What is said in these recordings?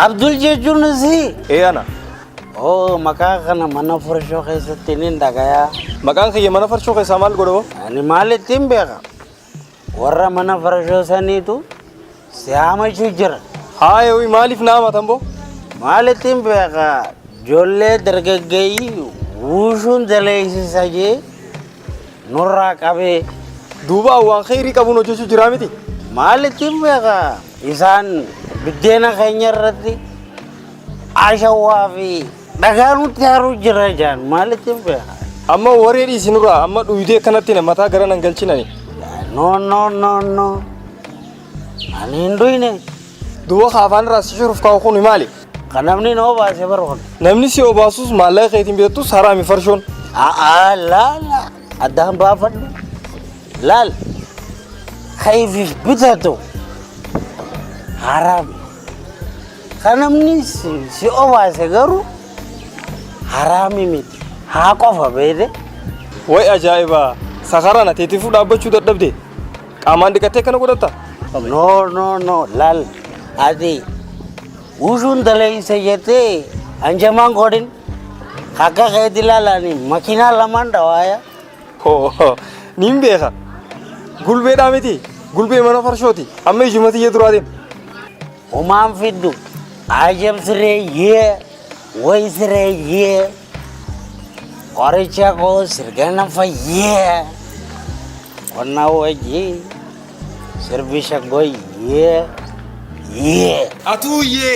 عبد الجيجون زي إيه أنا مكان mana فرشوا خيس تنين دعايا مكان خي mana فرشوا خي سامال قدو يعني مال تيم بيها ورا mana فرشوا سني تو سيامة شجرة هاي وي مالي في نام أتمبو مال تيم بيها جولة درجة جاي وشون دلائي ساجي نورا كابي دوبا وان خيري كابونو جوشو جرامتي مال تيم بيها إنسان بدينا خينير ردي عاشوا وافي دعانو تيارو جراجان مال تيم بيها أما وريري سنورا أما دويدي كنتينا متا غران انجلشيناني no ani indoine دوبا خافان راس شرف كاوخوني مالي kanamni no baase barwan نمني سي اوباسوس مالا خيتين بيتو سارامي فرشون لا adam bafad lal khayf bitato haram kanamni si obaase garu harami mit ha qofa beede way ajaiba sakarana tetifu dabbachu dadabde qaman dikate kana godata no lal adi usun dalai sayete anjaman godin kaka khaydilalani makina laman dawaya ho nimbe kha gulbe dameti gulbe mana farshoti amme jumati yeduradin umam fiddu ajab sire ye way sire ye Oricha ko sirgana fa ye kona waji servisa go ye atu ye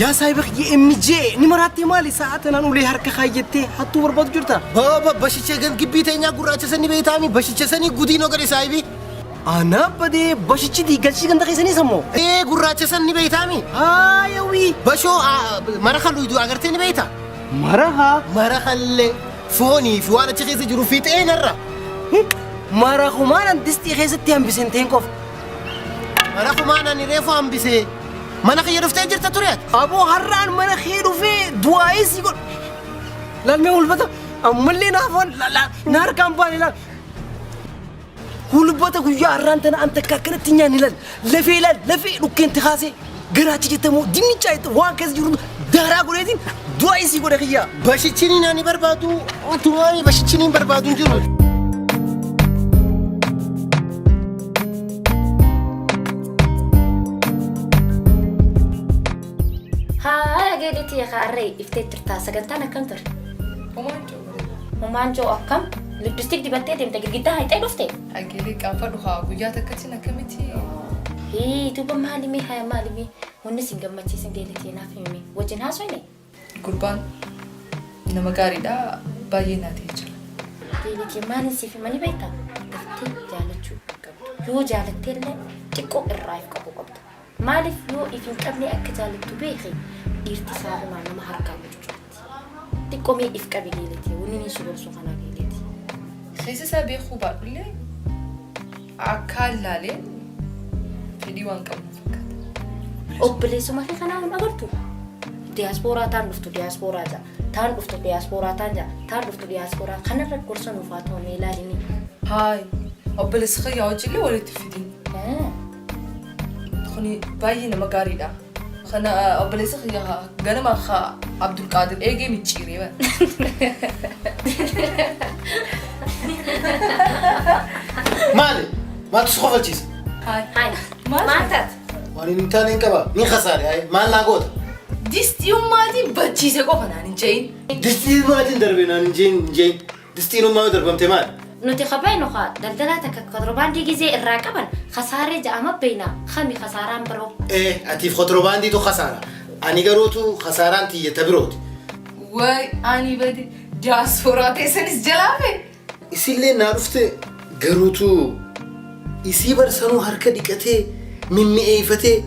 يا سايبك يا امي جي نمراتي مالي ساعتنا نولي هركه خايتي حطو بربط جرتا بابا بشيشه گن گبيتينيا گراچه سني بيتامي بشيشه سني گودينو گري سايبي انا بدي بشيچي دي گلشي گن دخيسني سمو ايه گراچه سني بيتامي يوي بشو مرخلو يدو اگرتني بيتا مرها مرخل فوني في وانا تخيس جرو فيت ايه نرا مرخو ما ندستي خيستي ام بسنتين كوف مرخو ما انا نريفو ام بسي مناخ يرفتي جرت تريات ابو هران مناخيرو في دوايس يقول لا المول بدا املي نافون لا نار كامباني لا ሁልቦታ ጉያ አራንተና አንተ ካከነትኛ ንላል ለፊ ሉከንት ኻሴ ገራቺ ጀተሞ ዲኒቻይት ዋንከስ ጅሩ ዳራ ጎሬቲን ዱአይሲ ጎደኺያ በሽቺኒ ናኒ በርባዱ ኦቱዋኒ በሽቺኒ በርባዱ ጅሩ قالت يا خاري افتتر تاسقنتنا كنتر ومانجو أكم لبستيك دي بتأتي متجر جدا هاي تألفتي أجيلك أفرها وياك كتير كمتي هي توبا مالي هاي مالي والناس يجمعتي سنجلتي نافيمي وجنها سويني قربان إنما قاريدا باينا تيجر قالت يا ماني سيفي ماني بيتا دفتي جالتشو يو جالتي له تكو الرايف كابو قبض مالف يو إفين قبلي أكجالتو بيخي irtisaaru nama harkaa gochuuti xiqqoomee if qabi geeliti wonni sugur sokana geeliti خيسة بيخو بقولي أكل لالي فيديو عنكم فكرة أوبليسو ما في خنا من أقرتو diaspora tan duftu diaspora ja tan duftu diaspora tan ja tan duftu diaspora خنا ركورسون وفاتو ميلاليني هاي أوبليس خي أوجيلي ولا تفيدين خني باينة ما قاريدا خنا أوبليس خي جانا ما خا عبد القادر إيجي متشيري بقى مالي ما تسخف الجيس هاي ما أنتت واني نتانين كبا مين خساري هاي مال ناقود دستيو مادي بتشيسة قفنا نجين دستي ما تندربنا نجين دستي ما دربم تمام نتي خباينو خا دلدلاتك كضربان دي جزء الراكبا خسارة جامع بينا خمي خساران برو ايه اتيف خطربان دي تو خسارة اني قروتو خساران تي يتبروت واي اني بدي diaspora تسنس جلابي isille naarufte garuutu isii barsanuu harka dhiqatee mimmi'eeffatee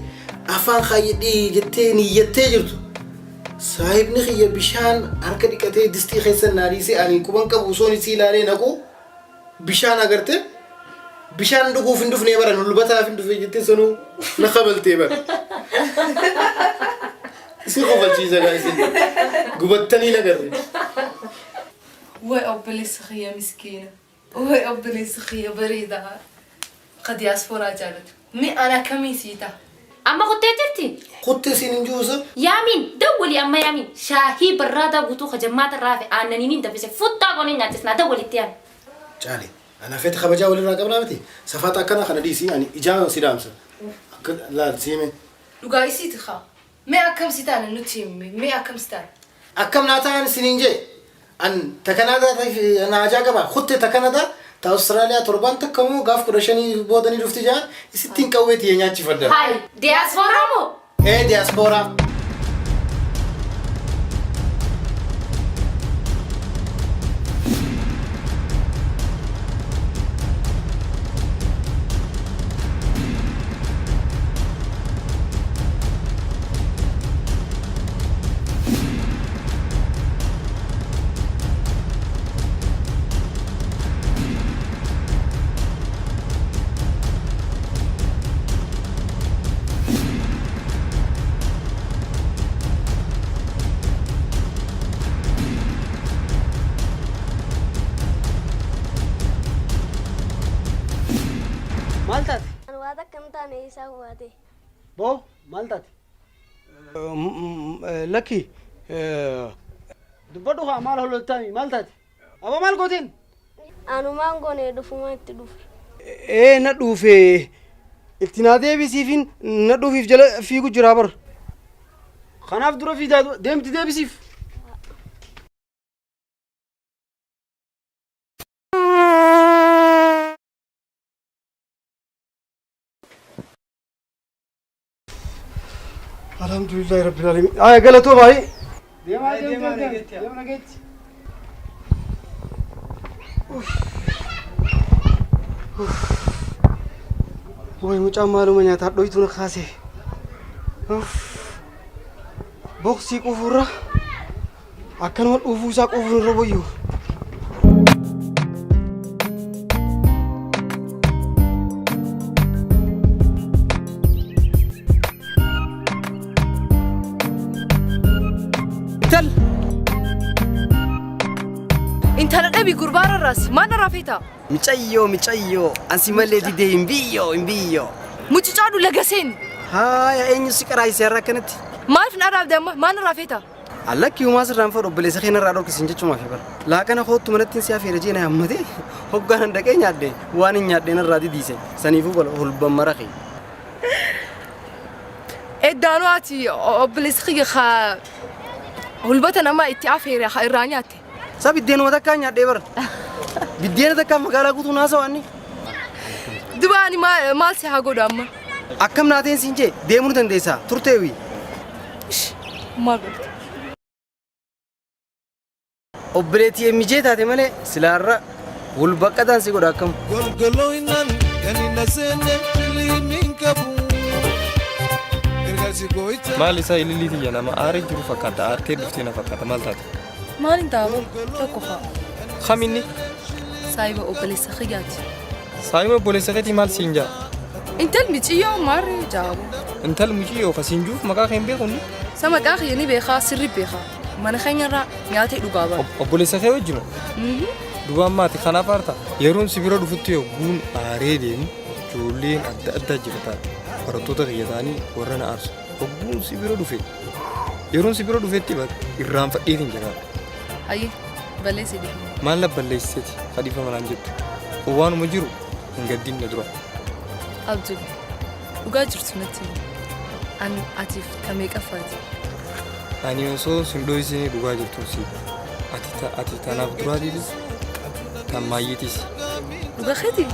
afaan kaayyadhee jettee niyyattee jirtu saahibni kiyya bishaan harka dhiqatee distii keessan naadhiisee ani quban qabu osoon isii ilaalee naqu bishaan agarte bishaan dhuguuf hin dhufnee bara nulbataaf hin dhufee jettee sanuu na qabaltee bara isii qofalchiisa gaa isin gubattanii nagarre وأبلي سخية مسكينة وأبلي سخية بريدة قد ياسفورا جالت مي أنا كمي سيتا أما قلت ترتي خدت سنين جوزة يامين دولي أما يامين شاهي برادا قطو خجمات الرافع أنا نينين دبسي فتا قولي ناتسنا دولي تيان جالي أنا فيت خبجا ولا راقب رامتي سفاتا كنا خنا ديسي يعني إجابة سيدامسة لا سيمي لقاي سيتخا مي أكم سيتان نتيمي مي أكم ستان أكم ناتان سنين جي أن تكندا في أنا أجاكبا خدت تكندا تا أستراليا تربان تكمو قاف كرشاني بودني رفتجان ستين كويتي يناتي فدا هاي دياسفورا مو إيه دياسبورا مالتات أنا وهذا كم تاني يسوي هذه بو مالتات لكي دبدوها مال هلو التاني مالتات أبا مال قوتين أنا ما أقول ندفع ما تدفع إيه ندوفي التنادي بيسيفين ندوفي في جل في جرابر خناف درو في ديم تدي بيسيف الحمد لله رب العالمين قالتوا باي ديما نجيت وي مجامع له من يتحدث يتون خاسي بوكسي كفورة أكن والأفوسا كفور ربيو تل انت النبي قربان الراس ما نرى فيتا ميتشايو أنسي مالي دي إمبيو متجادو لقسين هاي أين سكر هاي سيارة كانت ما عرف نعرف دم ما نرى فيتا الله كيو ما سر رانفور بليس خينا رادو كسنجة شو ما في بر لكن أخو تمرتين سيافي رجينا يا مدي هو كان عندك إيه نادي واني نادي نرادي ديسه سنيفو بل هو البمرخي الدانواتي بليس خي خا هو البتن أما اتعافي يا خيرانياتي سب الدين وده كان نادي بر بالدين ده كان مقالة كتو ناسا واني دباني ما سي هاقو دام أكم نادين سنجة ديمون تنديسا ترتوي ما قلت أوبريتي ميجي تاتي ماله سلارة والبقى دانسي قد أكم golgoloinan kanina sene filinin kabu ergasi goita maal isaa ililiiti jedha nama aaree jiru fakkaata aartee dhuftee na fakkaata maal taate ما نتابع تكوها kaminni سايبة أوبليس خياتي saayima obboleessa keetii maal siin jaa انت المتيو ماري جابو intal muciyyoo ka siin juuf maqaa keen beekunni سما داخل يني بيخا سري بيخا ما نخينا را نياتي دوغابا obboleessa kee wajjinu dhugaan maati kanaaf aarta yeroon si bira dhufutti yogguun aaree deemu ijoolleen adda addaa jirtaan barattoota kiyya ta'anii warra na aarsu yogguun si bira dhufe yeroon si bira dhufetti irraanfadheetiin jedhaa هاي بلسي دي maal na balleessiti kadhiifa manaan jettu waanuma jiru hin gaddinne dura أبدو وقاجر سنتي أن أتيف كميك أفاتي ani osoo sin dhoysine dhugaa jirtuun si ati tanaaf duraa diidis tan maayyitis وقا خدي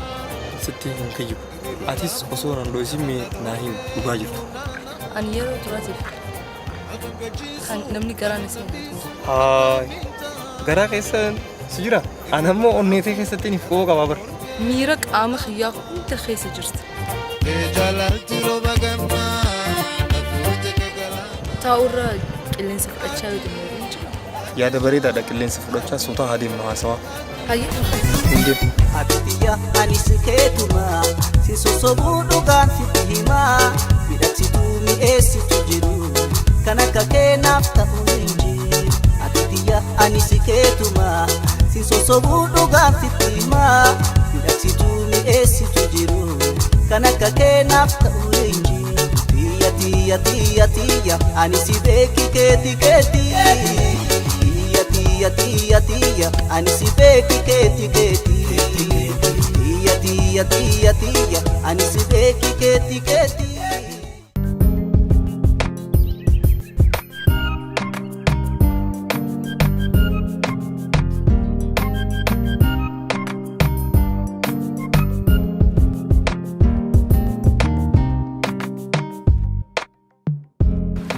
sitti hin kiyyibu atis osoo nan dhoysin mee naa hin dhugaa jirtu أن يرو تراتي خان نمني قراني سنة haay garaa keessa si jira ani ammoo onneetee keessatti niif qooqa qaba bar ميرك آم خياق أنت خيس جرت jalalti roba gamma afuute kagala تاورا اللي نسف أتشاوي دموين yaada bareedaadha qilleensa fudhachaa suutaa haa deemnu haasawaa هاي hin deemu Atiyya ani sikeetuma si sosobuu dhugaan sitti himaa midhagsituu mi'eessitu jiru kan akka keenaaf ta'u hin jiru. Atiyya ani sikeetuma si si sosobuu dhugaan sitti himaa midhagsituu mi'eessitu jiru kan akka keenaaf ta'u hin jiru tiyya tiyya tiyya tiyya ani si beeki keeti keeti tiyya tiyya tiyya tiyya ani si beeki keeti keeti tiyya tiyya tiyya tiyya ani si beeki keeti keeti.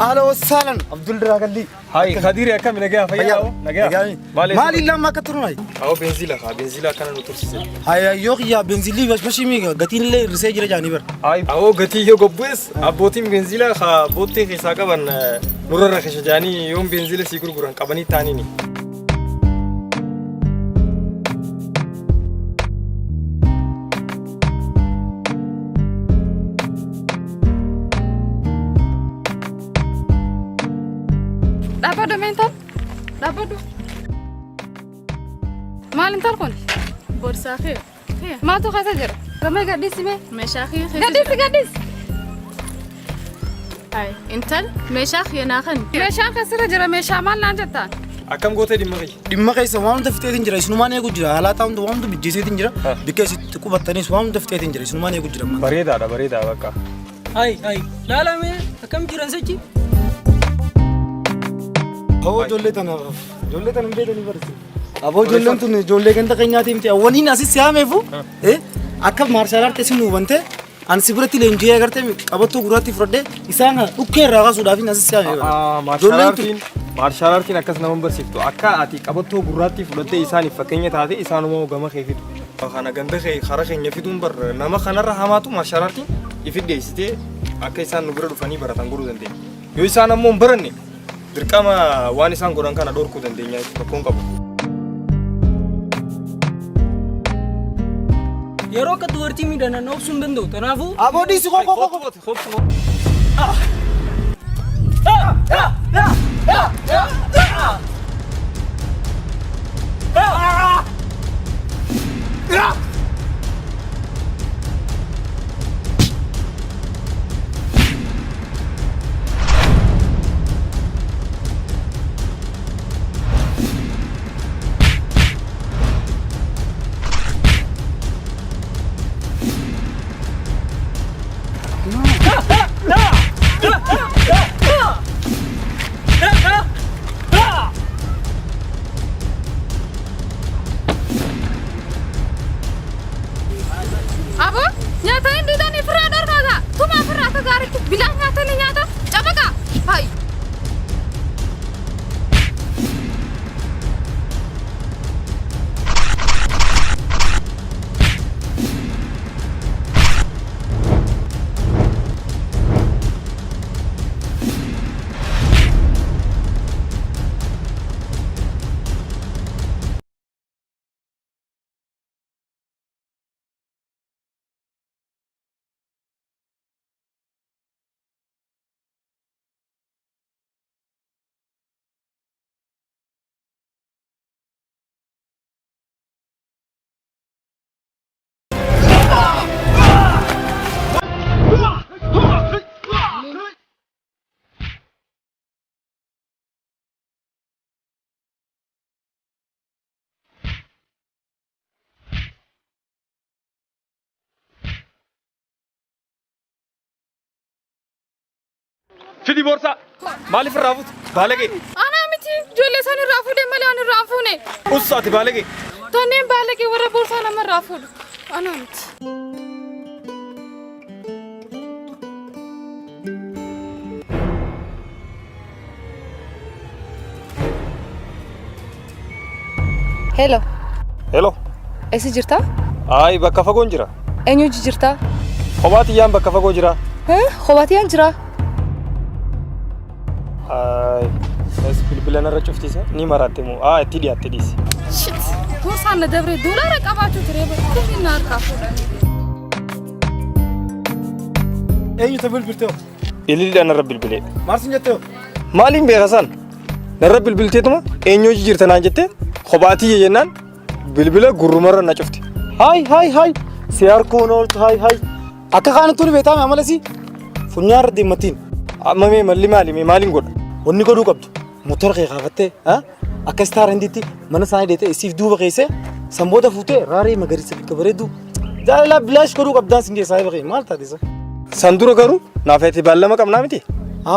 أهلا وسهلا عبد الدراغلي هاي خديري كم نجاه فيا نجاه مالي لما كترون هاي أو بنزيلا كان نترسل هاي يوك يا بنزيلي بس ماشي ميجا قتين لي رسالة جرا جاني بر هاي أو قتي يو قبوس أبوتي بنزيلا خا بوتي خساكا بن نور رخش جاني يوم بنزيلا سيكور قران كابني تاني Dapat mental? Dapat tu. Mal entar kon? Borsa khir. Ma tu khasa jara. Ramai gadis me? Mesha khir. Gadis. Hai, entar mesha khir nakhan. Mesha khasira jara mesha mal nanjata. أكم قوتي دماغي دماغي سوام دفتي تنجرا سنومان يقول جرا على تام دوام بيجي تنجرا بكيس تكو بطني سوام دفتي تنجرا سنومان يقول جرا بريدة بكا هاي لا مي أكم جرا سجي هو جولتنا بيدني برسي أبو جولن توني جولة كنت كينيا تيمتي أولين ناسي سيا ميفو إيه أكب مارشالار تسمو بنته أنسيبرتي لينجيا كرتة أبو تو غراتي فرده إسانا أوكي راغا سودافين ناسي سيا ميفو مارشالارتين أكاس نومبر سيفتو أكا أتي أبو تو غراتي فرده إساني فكينيا تاتي إسانو مو غما خيفيتو خانا غنده خي خارا خينيا فيتون بر نما خانا رحماتو مارشالارتين يفيد ديسيتي أكا إسان نغرا دفاني براتان غرو دنده يو إسانا مو برني دركاما وان إسان غران كانا دور كو دنده نيا بكون كابو yeroo akka dubartii miidhanan obsuun danda'u kanaafuu aboodii si Abo, nyata ini dah ni peradar kata. Tu mah peradar garik. Bilang nyata ni nyata. Coba kak. Hai. فيدي بورصة مالي في الرافوت بالغي أنا متي جولة ساني رافود مالي أنا رافونه أصاتي بالغي توني بالغي ورا بورصة أنا من رافود أنا متي Hello. Esi jirta? Ay bakka fagoon jira. Eenyu jirta? Kophaatiyyaan bakka fagoo jira. Kophaatiyyaan jira. Ay bilbila narra cuftiisa ni maraatte moo itti dhiyaatte dhiisi. Shit. Borsaan na dabre doolaara qabaachuu ture bakka na harkaa fuudhan. Eenyu bilbiltee? Ililidhaan narra bilbilee. Maarsin jettee? Maaliin beekasan? Narra bilbilteetuma eenyu jirta naan jettee kophaatiyya jennaan bilbila gurrumarra na cufti. Hai si harkoon ooltu hai akka kaanittuu ni beektaa amalasi funyaarra deematiin Amma mee malli maaliin godha? wanni godhuu qabdu motora kee kaafattee akka istaar hindiitti mana isaanii deetee isiif duuba keessee sanboota fuutee raaree magariisa bikka bareeddu jaalala bilaash godhuu qabdaan sin keessaa bakee maal taate isa? San dura garuu naaf ati baallama qabnaa miti?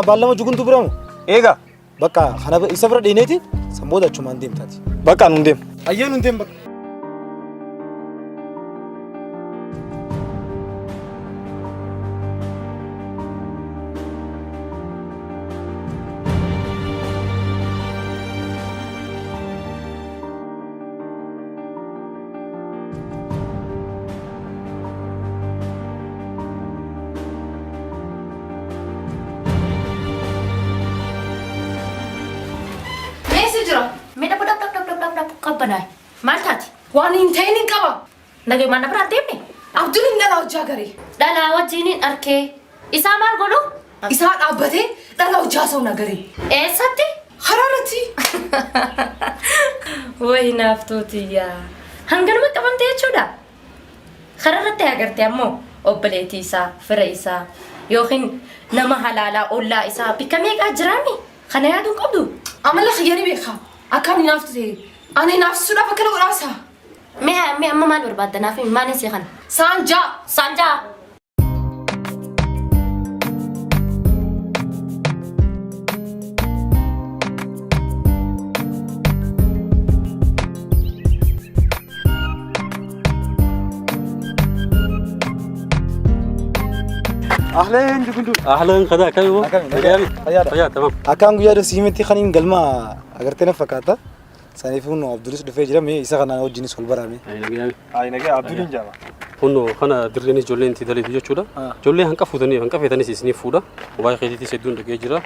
Baallama juguntu biramu. Eegaa bakka kana isa bira dhiineeti sanboota achumaan deemtaati. bakka nuun deemu. Ayyee nuun deemu bakka. Mida dap qabbanaa maal taati? Waan hin ta'in hin qaba. Nagee mana biraan deemne? Abduliin dhalaa hojjaa garee. Dhalaa wajjiniin arkee isaa maal godhu? Isaa dhaabbatee dhalaa hojjaa sa'u nagaree. Eessatti? Haraarratti. Wayi naaftootiyyaa. Hanganuma qabamte jechuudha. Kararratti agartee ammoo obboleettii isaa, fira isaa yookiin nama halaalaa ollaa isaa bikka meeqaa jiraami? Kana yaaduun qabdu? Amala khiyyanii beekaa. Akkam ni naaftu ta'e. Ani naafsuudhaaf akkana godhaasa. Mee amma maal barbaadda naaf maal hin seeqan? Saanjaa. Ahlan jugundu. Ahlan kada kayo. Fayyaa tamam. Akkaan guyyaa dosiimetti kaniin galma agartee na fakkaata. Saniif hunno Abdulis dhufee jira mee isa kanaan wajjinis wal baraame. Ai nagee Abduliin jaama. Hunno kana dirreenis ijoolleen itti daleetu jechuudha. Ijoollee hanqa fuutanii hanqa feetanis isiniif fuudha. Waa'ee keetiitis hedduun dhagee jira.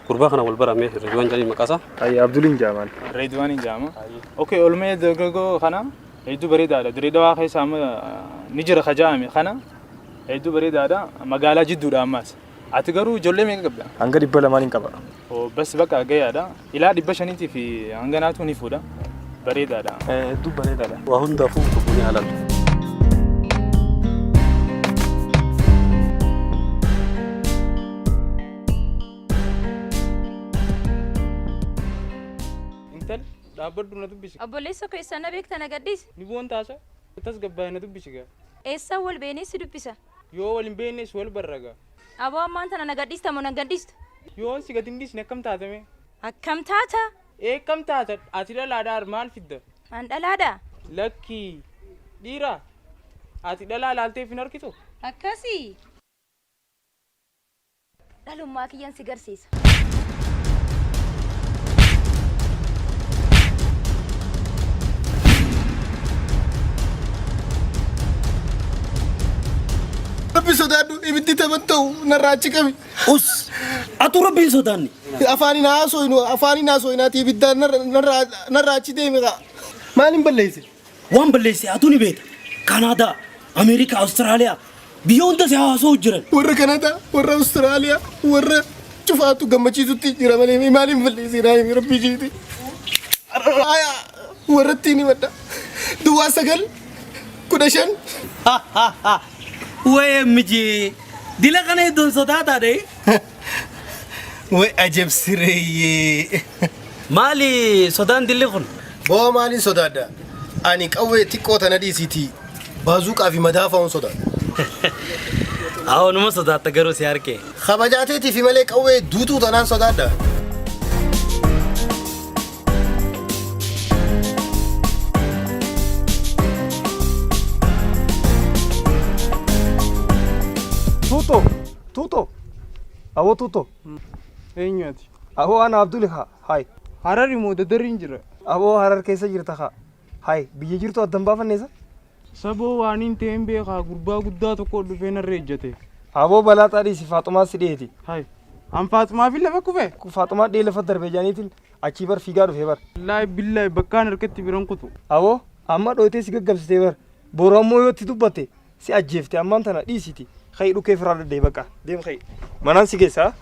Gurbaa kana wal baraame Reedwaan jedhanii maqaasa. Ai Abduliin jaamaan. Reedwaan jaama. Okay olmee dargaggoo kana hedduu bareedaadha. Dirreedawaa keessa amma ni jira kajaa'ame kana. Hedduu bareedaadha. Magaalaa jidduudha ammas. Ati garuu ijoollee meeqa qabda? Hanga 200 qaba. Bas bakka gayaadha. Ilaa 500 fi hanga naatu ni fuudha. Bareedaadha. Hedduu bareedaadha. Waa hundaafuu tokko ni halaatu. Intal dhaabbadhu na dubbisi. Obboleessa koo eessa na beekta na gaddisi? Ni bu'oon taasa. Itas gabbaa'ee na dubbisi gaa. Eessa wal beenee si dubbisa? Yoo wal hin beeknes wal barraga. Aboo ammaan tana na gadhiista moo na gadhiistu? Yoo si gad hin dhiisne akkam taatame? Akkam taata? Akkam taata? Ati dhalaadhaa maal fidda? An dhalaadha? Lakkii dhiira ati dhalaa laalteef hin argitu? Akkasii. Dhalummaa kiyyan si garsiisa. Rabbi sodaadhu ibiddi taphatu narraachi qabi. Atu rabbiin sodaanni. Afaanin haasoynaati ibidda narraachi deeme qa. Maalin balleesse? Waan balleesse atu ni beekta. Kanaadaa, Ameerikaa, Awustiraaliyaa biyya hunda si haasoo jiran. Warra Kanaadaa, warra Awustiraaliyaa, warra cufaatu gammachiisutti jira malee maalin balleesse naa rabbi jiiti. Warra ittiin madda. Duwwaa 9 15. Wee miji dila kana iddoon sodaata dee. Wee ajab sireeyyee. Maali sodaan dilli kun? Boo maaliin sodaadha? Ani qawwee xiqqoo tana dhiisiiti. Baazuuqaa fi madaafa'uun sodaadha. Awoo numa sodaatta garuu si harkee. Kabajaateetii fi malee qawwee duutuu tanaan sodaadha. Tuto. Awo tuto. Eenyuati? Awo ana Abduli hai. Harari moo dadarriin jira? Awo harar keessa jirta ha. Hai biyya jirtu addan baafanneesa? Saboo waan hin ta'in beekaa gurbaa guddaa tokko dhufee narra ejjate. Awo balaa xaadhii si Faaxumaa si dheeti. Hai. An Faaxumaa fi lafa kufe? Faaxumaa dhee lafa darbee jaaniitiin achii bar fiigaa dhufee bar. Laay billaay bakkaan harkatti biran kutu. Awo amma dhootee si gaggabsitee bar. Boru ammoo yoo itti dubbatte si ajjeefte ammaan tana dhiisiti. Kai dhukkee firaa daddee baqa. Deem kai. Manaan si geessaa?